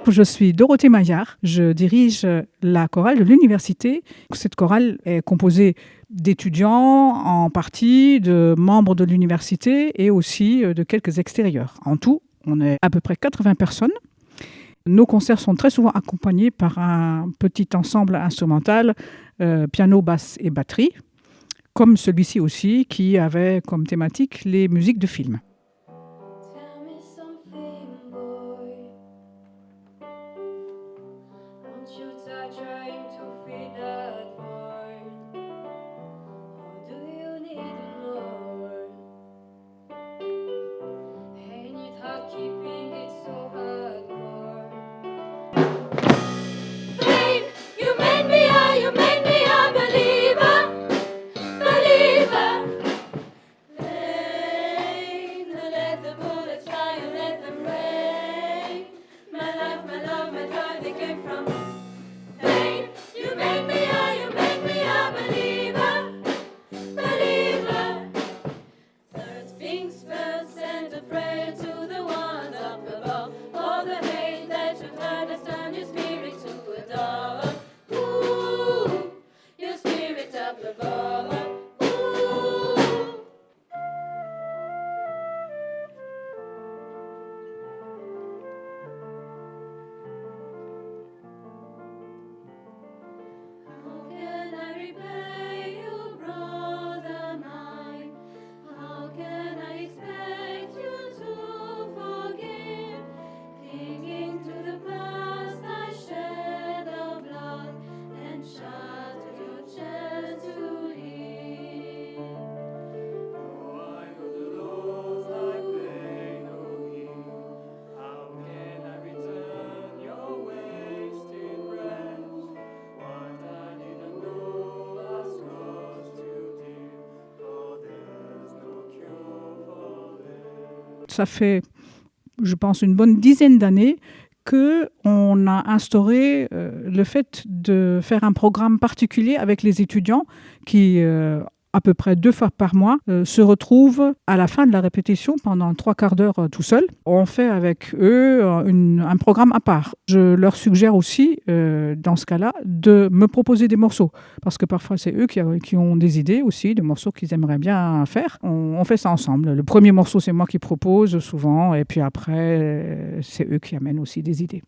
Je suis Dorothée Maillard, je dirige la chorale de l'université. Cette chorale est composée d'étudiants en partie, de membres de l'université et aussi de quelques extérieurs. En tout, on est à peu près 80 personnes. Nos concerts sont très souvent accompagnés par un petit ensemble instrumental, piano, basse et batterie, comme celui-ci aussi, qui avait comme thématique les musiques de films. Ça fait, je pense, une bonne dizaine d'années qu'on a instauré le fait de faire un programme particulier avec les étudiants qui, à peu près 2 fois par mois, se retrouvent à la fin de la répétition pendant 3/4 d'heure tout seuls. On fait avec eux un programme à part. Je leur suggère aussi, dans ce cas-là, de me proposer des morceaux. Parce que parfois, c'est eux qui ont des idées aussi, de morceaux qu'ils aimeraient bien faire. On fait ça ensemble. Le premier morceau, c'est moi qui propose souvent. Et puis après, c'est eux qui amènent aussi des idées.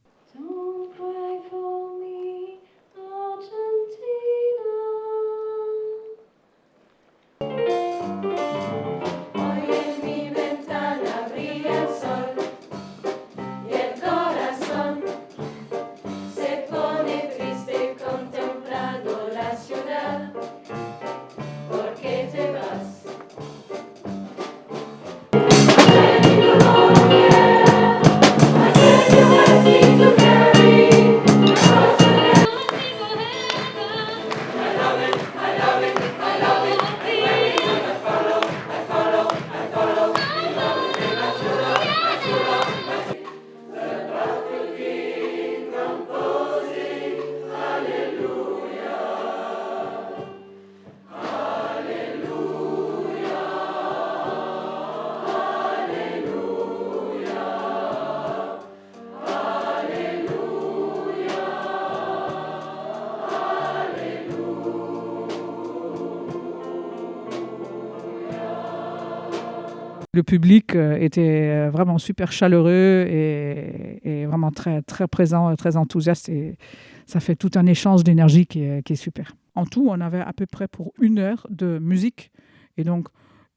Le public était vraiment super chaleureux et vraiment très, très présent, très enthousiaste. Et ça fait tout un échange d'énergie qui est super. En tout, on avait à peu près pour 1 heure de musique. Et donc,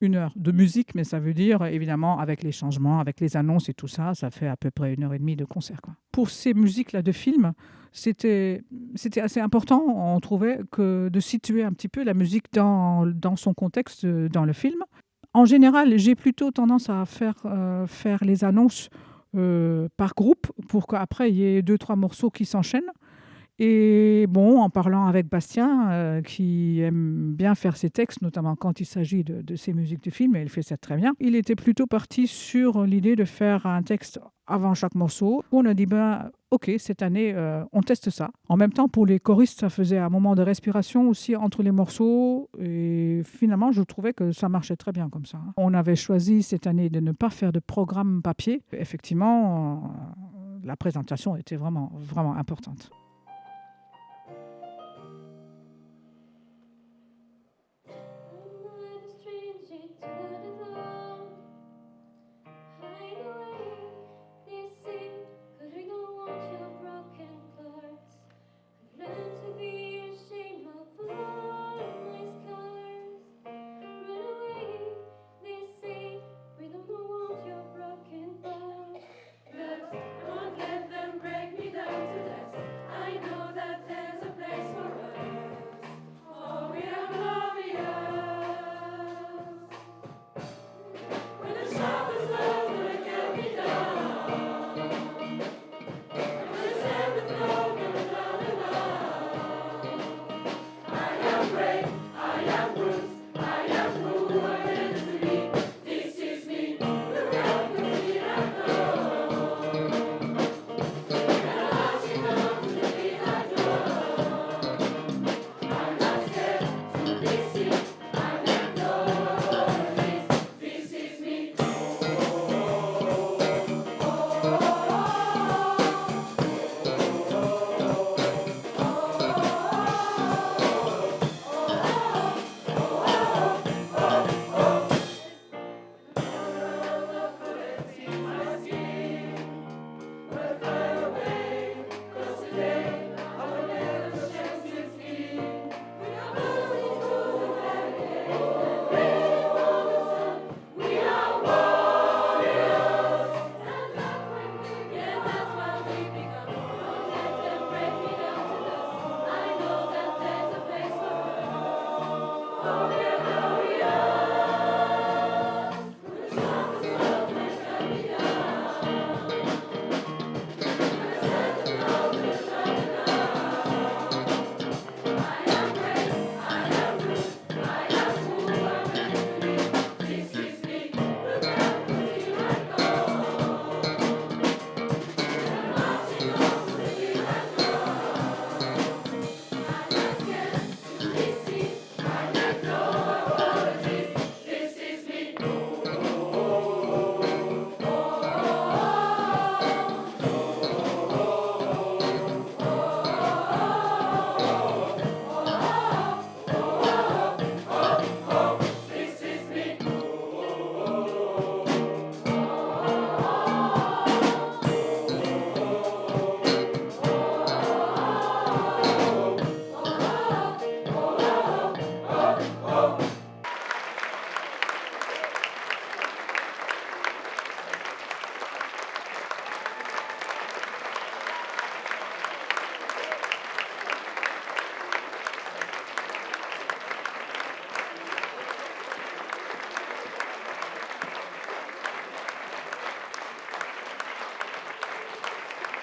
1 heure de musique, mais ça veut dire, évidemment, avec les changements, avec les annonces et tout ça, ça fait à peu près 1 heure et demie de concert, quoi. Pour ces musiques-là de film, c'était assez important, on trouvait, de situer un petit peu la musique dans son contexte, dans le film. En général, j'ai plutôt tendance à faire les annonces par groupe pour qu'après, il y ait 2-3 morceaux qui s'enchaînent. Et bon, en parlant avec Bastien, qui aime bien faire ses textes, notamment quand il s'agit de ses musiques de film, et il fait ça très bien, il était plutôt parti sur l'idée de faire un texte avant chaque morceau. On a dit, ok, cette année, on teste ça. En même temps, pour les choristes, ça faisait un moment de respiration aussi entre les morceaux. Et finalement, je trouvais que ça marchait très bien comme ça. On avait choisi cette année de ne pas faire de programme papier. Effectivement, la présentation était vraiment, vraiment importante.